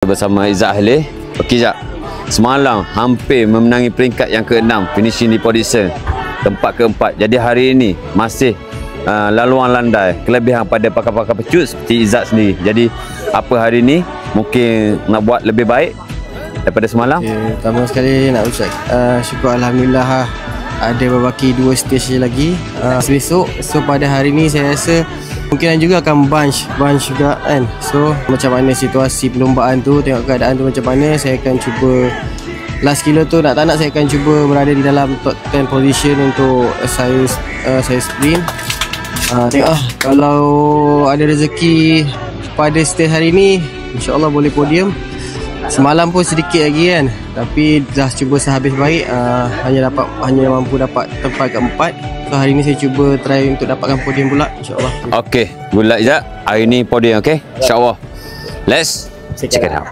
bersama Izzat Halil. Okey Izzat, semalam hampir memenangi peringkat yang ke-6, finishing di position tempat ke-4. Jadi hari ini masih laluan landai, kelebihan pada pakar-pakar pecut seperti Izzat sendiri. Jadi apa hari ini mungkin nak buat lebih baik daripada semalam? Pertama sekali nak ucap syukur Alhamdulillah ada berbaki 2 stage lagi besok. So pada hari ni saya rasa mungkin juga akan bunch juga kan. So macam mana situasi perlombaan tu, tengok keadaan tu macam mana, saya akan cuba last kilo tu nak tak nak saya akan cuba berada di dalam top 10 position untuk saya sprint. Tengok kalau ada rezeki pada stage hari ni, insyaAllah boleh podium. Semalam pun sedikit lagi kan, tapi dah cuba sehabis baik, hanya mampu dapat tempat ke-4. So hari ni saya cuba try untuk dapatkan podium pula, insyaAllah. Okay, good luck Izzat. Hari ni podium, okay? InsyaAllah. Let's check it out.